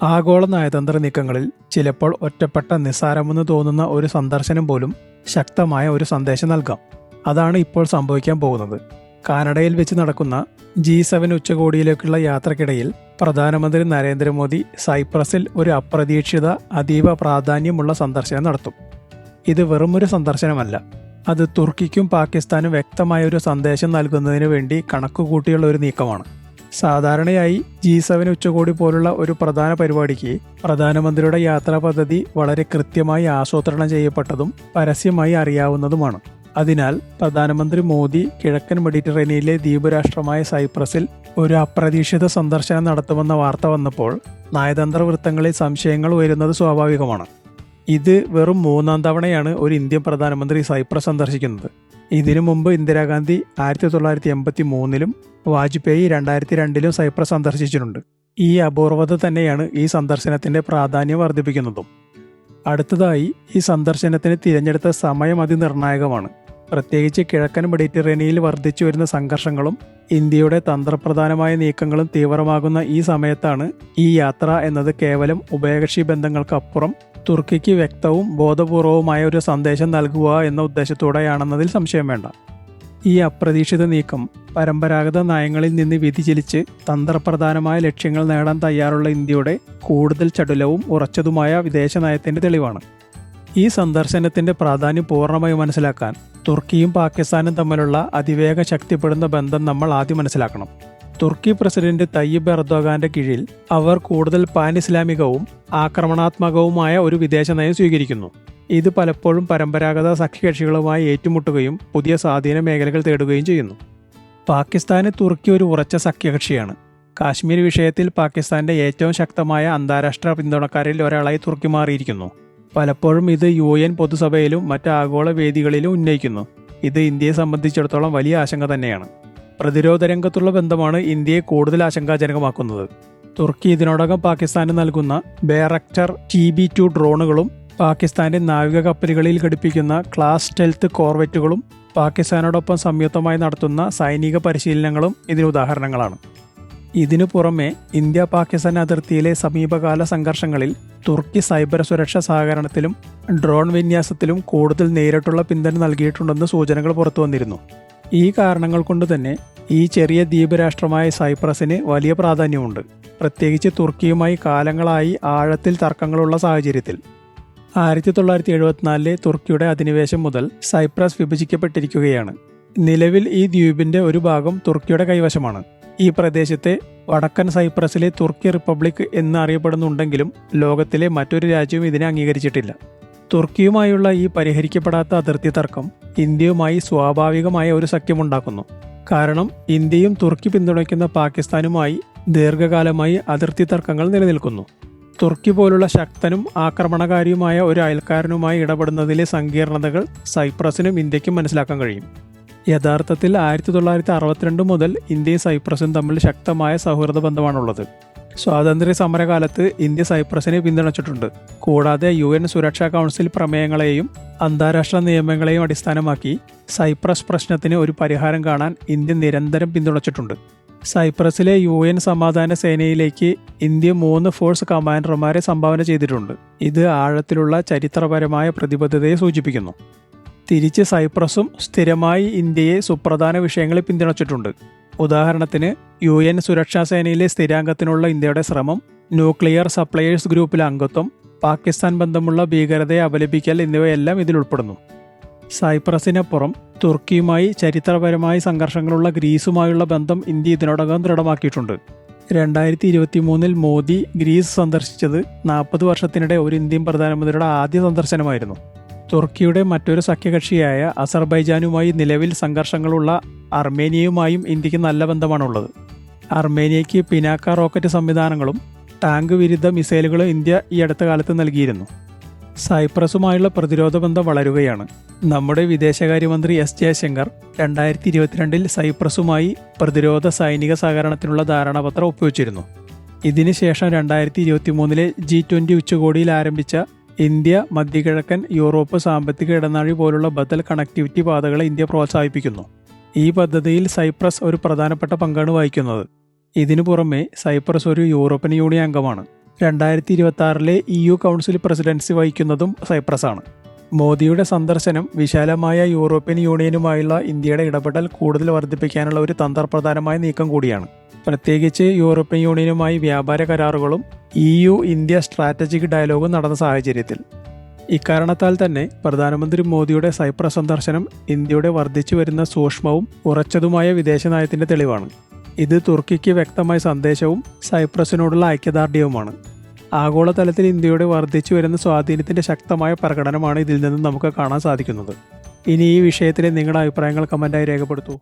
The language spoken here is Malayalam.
ആഗോള നയതന്ത്ര നീക്കങ്ങളിൽ ചിലപ്പോൾ ഒറ്റപ്പെട്ട നിസ്സാരമെന്ന് തോന്നുന്ന ഒരു സന്ദർശനം പോലും ശക്തമായ ഒരു സന്ദേശം നൽകാം. അതാണ് ഇപ്പോൾ സംഭവിക്കാൻ പോകുന്നത്. കാനഡയിൽ വെച്ച് നടക്കുന്ന G7 ഉച്ചകോടിയിലേക്കുള്ള യാത്രക്കിടയിൽ പ്രധാനമന്ത്രി നരേന്ദ്രമോദി സൈപ്രസിൽ ഒരു അപ്രതീക്ഷിത അതീവ പ്രാധാന്യമുള്ള സന്ദർശനം നടത്തും. ഇത് വെറുമൊരു സന്ദർശനമല്ല, അത് തുർക്കിക്കും പാകിസ്ഥാനും വ്യക്തമായ ഒരു സന്ദേശം നൽകുന്നതിന് വേണ്ടി കണക്കുകൂട്ടിയുള്ള ഒരു നീക്കമാണ്. സാധാരണയായി G7 ഉച്ചകോടി പോലുള്ള ഒരു പ്രധാന പരിപാടിക്ക് പ്രധാനമന്ത്രിയുടെ യാത്രാ പദ്ധതി വളരെ കൃത്യമായി ആസൂത്രണം ചെയ്യപ്പെട്ടതും പരസ്യമായി അറിയാവുന്നതുമാണ്. അതിനാൽ പ്രധാനമന്ത്രി മോദി കിഴക്കൻ മെഡിറ്ററേനിയനിലെ ദ്വീപരാഷ്ട്രമായ സൈപ്രസിൽ ഒരു അപ്രതീക്ഷിത സന്ദർശനം നടത്തുമെന്ന വാർത്ത വന്നപ്പോൾ നയതന്ത്ര വൃത്തങ്ങളിൽ സംശയങ്ങൾ ഉയരുന്നത് സ്വാഭാവികമാണ്. ഇത് വെറും 3-ാം തവണയാണ് ഒരു ഇന്ത്യൻ പ്രധാനമന്ത്രി സൈപ്രസ് സന്ദർശിക്കുന്നത്. ഇതിനു മുമ്പ് ഇന്ദിരാഗാന്ധി 1983-ലും വാജ്പേയി 2002-ലും സൈപ്രസ് സന്ദർശിച്ചിട്ടുണ്ട്. ഈ അപൂർവത തന്നെയാണ് ഈ സന്ദർശനത്തിന്റെ പ്രാധാന്യം വർദ്ധിപ്പിക്കുന്നതും. അടുത്തതായി, ഈ സന്ദർശനത്തിന് തിരഞ്ഞെടുത്ത സമയം അതിനിർണായകമാണ്. പ്രത്യേകിച്ച് കിഴക്കൻ മെഡിറ്ററേനിയനിൽ വർദ്ധിച്ചു വരുന്ന സംഘർഷങ്ങളും ഇന്ത്യയുടെ തന്ത്രപ്രധാനമായ നീക്കങ്ങളും തീവ്രമാകുന്ന ഈ സമയത്താണ് ഈ യാത്ര എന്നത് കേവലം ഉഭയകക്ഷി ബന്ധങ്ങൾക്കപ്പുറം തുർക്കിക്ക് വ്യക്തവും ബോധപൂർവവുമായ ഒരു സന്ദേശം നൽകുക എന്ന ഉദ്ദേശത്തോടെയാണെന്നതിൽ സംശയം വേണ്ട. ഈ അപ്രതീക്ഷിത നീക്കം പരമ്പരാഗത നയങ്ങളിൽ നിന്ന് വ്യതിചലിച്ച് തന്ത്രപ്രധാനമായ ലക്ഷ്യങ്ങൾ നേടാൻ തയ്യാറുള്ള ഇന്ത്യയുടെ കൂടുതൽ ചടുലവും ഉറച്ചതുമായ വിദേശ നയത്തിന്റെ തെളിവാണ്. ഈ സന്ദർശനത്തിന്റെ പ്രാധാന്യം പൂർണ്ണമായി മനസ്സിലാക്കാൻ തുർക്കിയും പാകിസ്ഥാനും തമ്മിലുള്ള അതിവേഗ ശക്തിപ്പെടുന്ന ബന്ധം നമ്മൾ ആദ്യം മനസ്സിലാക്കണം. തുർക്കി പ്രസിഡന്റ് തയ്യിബ് എർദോഗാന്റെ കീഴിൽ അവർ കൂടുതൽ പാൻ ഇസ്ലാമികവും ആക്രമണാത്മകവുമായ ഒരു വിദേശ നയം സ്വീകരിക്കുന്നു. ഇത് പലപ്പോഴും പരമ്പരാഗത സഖ്യകക്ഷികളുമായി ഏറ്റുമുട്ടുകയും പുതിയ സ്വാധീന മേഖലകൾ തേടുകയും ചെയ്യുന്നു. പാകിസ്ഥാന് തുർക്കി ഒരു ഉറച്ച സഖ്യകക്ഷിയാണ്. കാശ്മീർ വിഷയത്തിൽ പാകിസ്ഥാന്റെ ഏറ്റവും ശക്തമായ അന്താരാഷ്ട്ര പിന്തുണക്കാരിൽ ഒരാളായി തുർക്കി മാറിയിരിക്കുന്നു. പലപ്പോഴും ഇത് UN പൊതുസഭയിലും മറ്റ് ആഗോള വേദികളിലും ഉന്നയിക്കുന്നു. ഇത് ഇന്ത്യയെ സംബന്ധിച്ചിടത്തോളം വലിയ ആശങ്ക തന്നെയാണ്. പ്രതിരോധ രംഗത്തുള്ള ബന്ധമാണ് ഇന്ത്യയെ കൂടുതൽ ആശങ്കാജനകമാക്കുന്നത്. തുർക്കി ഇതിനോടകം പാകിസ്ഥാന് നൽകുന്ന ബേറക്ടർ TB2 ഡ്രോണുകളും പാകിസ്ഥാന്റെ നാവിക കപ്പലുകളിൽ ഘടിപ്പിക്കുന്ന ക്ലാസ് സ്റ്റെൽത്ത് കോർവെറ്റുകളും പാകിസ്ഥാനോടൊപ്പം സംയുക്തമായി നടത്തുന്ന സൈനിക പരിശീലനങ്ങളും ഇതിന് ഉദാഹരണങ്ങളാണ്. ഇതിനു പുറമെ ഇന്ത്യ പാകിസ്ഥാൻ അതിർത്തിയിലെ സമീപകാല സംഘർഷങ്ങളിൽ തുർക്കി സൈബർ സുരക്ഷാ സഹകരണത്തിലും ഡ്രോൺ വിന്യാസത്തിലും കൂടുതൽ നേരിട്ടുള്ള പിന്തുണ നൽകിയിട്ടുണ്ടെന്ന് സൂചനകൾ പുറത്തു വന്നിരുന്നു. ഈ കാരണങ്ങൾ കൊണ്ട് തന്നെ ഈ ചെറിയ ദ്വീപ് രാഷ്ട്രമായ സൈപ്രസിന് വലിയ പ്രാധാന്യമുണ്ട്, പ്രത്യേകിച്ച് തുർക്കിയുമായി കാലങ്ങളായി ആഴത്തിൽ തർക്കങ്ങളുള്ള സാഹചര്യത്തിൽ. 1974-ലെ തുർക്കിയുടെ അധിനിവേശം മുതൽ സൈപ്രസ് വിഭജിക്കപ്പെട്ടിരിക്കുകയാണ്. നിലവിൽ ഈ ദ്വീപിന്റെ ഒരു ഭാഗം തുർക്കിയുടെ കൈവശമാണ്. ഈ പ്രദേശത്തെ വടക്കൻ സൈപ്രസിലെ തുർക്കി റിപ്പബ്ലിക് എന്ന് അറിയപ്പെടുന്നുണ്ടെങ്കിലും ലോകത്തിലെ മറ്റൊരു രാജ്യവും ഇതിനെ അംഗീകരിച്ചിട്ടില്ല. തുർക്കിയുമായുള്ള ഈ പരിഹരിക്കപ്പെടാത്ത അതിർത്തി തർക്കം ഇന്ത്യയുമായി സ്വാഭാവികമായ ഒരു സഖ്യമുണ്ടാക്കുന്നു. കാരണം ഇന്ത്യയും തുർക്കി പിന്തുണയ്ക്കുന്ന പാകിസ്ഥാനുമായി ദീർഘകാലമായി അതിർത്തി തർക്കങ്ങൾ നിലനിൽക്കുന്നു. തുർക്കി പോലുള്ള ശക്തനും ആക്രമണകാരിയുമായ ഒരു അയൽക്കാരനുമായി ഇടപെടുന്നതിലെ സങ്കീർണതകൾ സൈപ്രസിനും ഇന്ത്യക്കും മനസ്സിലാക്കാൻ കഴിയും. യഥാർത്ഥത്തിൽ 1962 മുതൽ ഇന്ത്യയും സൈപ്രസും തമ്മിൽ ശക്തമായ സൗഹൃദ ബന്ധമാണുള്ളത്. സ്വാതന്ത്ര്യ സമരകാലത്ത് ഇന്ത്യ സൈപ്രസിനെ പിന്തുണച്ചിട്ടുണ്ട്. കൂടാതെ UN സുരക്ഷാ കൗൺസിൽ പ്രമേയങ്ങളെയും അന്താരാഷ്ട്ര നിയമങ്ങളെയും അടിസ്ഥാനമാക്കി സൈപ്രസ് പ്രശ്നത്തിന് ഒരു പരിഹാരം കാണാൻ ഇന്ത്യ നിരന്തരം പിന്തുണച്ചിട്ടുണ്ട്. സൈപ്രസിലെ UN സമാധാന സേനയിലേക്ക് ഇന്ത്യ 3 ഫോഴ്സ് കമാൻഡർമാരെ സംഭാവന ചെയ്തിട്ടുണ്ട്. ഇത് ആഴത്തിലുള്ള ചരിത്രപരമായ പ്രതിബദ്ധതയെ സൂചിപ്പിക്കുന്നു. തിരിച്ച് സൈപ്രസും സ്ഥിരമായി ഇന്ത്യയെ സുപ്രധാന വിഷയങ്ങളിൽ പിന്തുണച്ചിട്ടുണ്ട്. ഉദാഹരണത്തിന് UN സുരക്ഷാ സേനയിലെ സ്ഥിരാംഗത്തിനുള്ള ഇന്ത്യയുടെ ശ്രമം, ന്യൂക്ലിയർ സപ്ലയേഴ്സ് ഗ്രൂപ്പിലെ അംഗത്വം, പാകിസ്ഥാൻ ബന്ധമുള്ള ഭീകരതയെ അപലപിക്കൽ എന്നിവയെല്ലാം ഇതിൽ ഉൾപ്പെടുന്നു. സൈപ്രസിനപ്പുറം തുർക്കിയുമായി ചരിത്രപരമായി സംഘർഷങ്ങളുള്ള ഗ്രീസുമായുള്ള ബന്ധം ഇന്ത്യ ഇതിനോടകം ദൃഢമാക്കിയിട്ടുണ്ട്. 2023-ൽ മോദി ഗ്രീസ് സന്ദർശിച്ചത് 40 വർഷത്തിനിടെ ഒരു ഇന്ത്യൻ പ്രധാനമന്ത്രിയുടെ ആദ്യ സന്ദർശനമായിരുന്നു. തുർക്കിയുടെ മറ്റൊരു സഖ്യകക്ഷിയായ അസർബൈജാനുമായി നിലവിൽ സംഘർഷങ്ങളുള്ള അർമേനിയയുമായും ഇന്ത്യക്ക് നല്ല ബന്ധമാണുള്ളത്. അർമേനിയയ്ക്ക് പിനാക്ക റോക്കറ്റ് സംവിധാനങ്ങളും ടാങ്ക് വിരുദ്ധ മിസൈലുകളും ഇന്ത്യ ഈ അടുത്ത കാലത്ത് നൽകിയിരുന്നു. സൈപ്രസുമായുള്ള പ്രതിരോധ ബന്ധം വളരുകയാണ്. നമ്മുടെ വിദേശകാര്യമന്ത്രി S ജയശങ്കർ 2022-ൽ സൈപ്രസുമായി പ്രതിരോധ സൈനിക സഹകരണത്തിനുള്ള ധാരണാപത്രം ഒപ്പുവെച്ചിരുന്നു. ഇതിനുശേഷം 2023-ലെ G20 ഉച്ചകോടിയിൽ ആരംഭിച്ച ഇന്ത്യ മധ്യകിഴക്കൻ യൂറോപ്പ് സാമ്പത്തിക ഇടനാഴി പോലുള്ള ബദൽ കണക്ടിവിറ്റി പാതകളെ ഇന്ത്യ പ്രോത്സാഹിപ്പിക്കുന്നു. ഈ പദ്ധതിയിൽ സൈപ്രസ് ഒരു പ്രധാനപ്പെട്ട പങ്കാണ് വഹിക്കുന്നത്. ഇതിനു പുറമെ സൈപ്രസ് ഒരു യൂറോപ്യൻ യൂണിയൻ അംഗമാണ്. 2026 EU കൗൺസിൽ പ്രസിഡൻസി വഹിക്കുന്നതും സൈപ്രസാണ്. മോദിയുടെ സന്ദർശനം വിശാലമായ യൂറോപ്യൻ യൂണിയനുമായുള്ള ഇന്ത്യയുടെ ഇടപെടൽ കൂടുതൽ വർദ്ധിപ്പിക്കാനുള്ള ഒരു തന്ത്രപ്രധാനമായ നീക്കം കൂടിയാണ്. പ്രത്യേകിച്ച് യൂറോപ്യൻ യൂണിയനുമായി വ്യാപാര കരാറുകളും EU ഇന്ത്യ സ്ട്രാറ്റജിക് ഡയലോഗും നടന്ന സാഹചര്യത്തിൽ. ഇക്കാരണത്താൽ തന്നെ പ്രധാനമന്ത്രി മോദിയുടെ സൈപ്രസ് സന്ദർശനം ഇന്ത്യയുടെ വർദ്ധിച്ചു വരുന്ന സൂക്ഷ്മവും ഉറച്ചതുമായ വിദേശ നയത്തിന്റെ തെളിവാണ്. ഇത് തുർക്കിക്ക് വ്യക്തമായ സന്ദേശവും സൈപ്രസിനോടുള്ള ഐക്യദാർഢ്യവുമാണ്. ആഗോളതലത്തിൽ ഇന്ത്യയുടെ വർദ്ധിച്ചു വരുന്ന സ്വാധീനത്തിന്റെ ശക്തമായ പ്രകടനമാണ് ഇതിൽ നിന്നും നമുക്ക് കാണാൻ സാധിക്കുന്നത്. ഇനി ഈ വിഷയത്തിലെ നിങ്ങളുടെ അഭിപ്രായങ്ങൾ കമന്റായി രേഖപ്പെടുത്തൂ.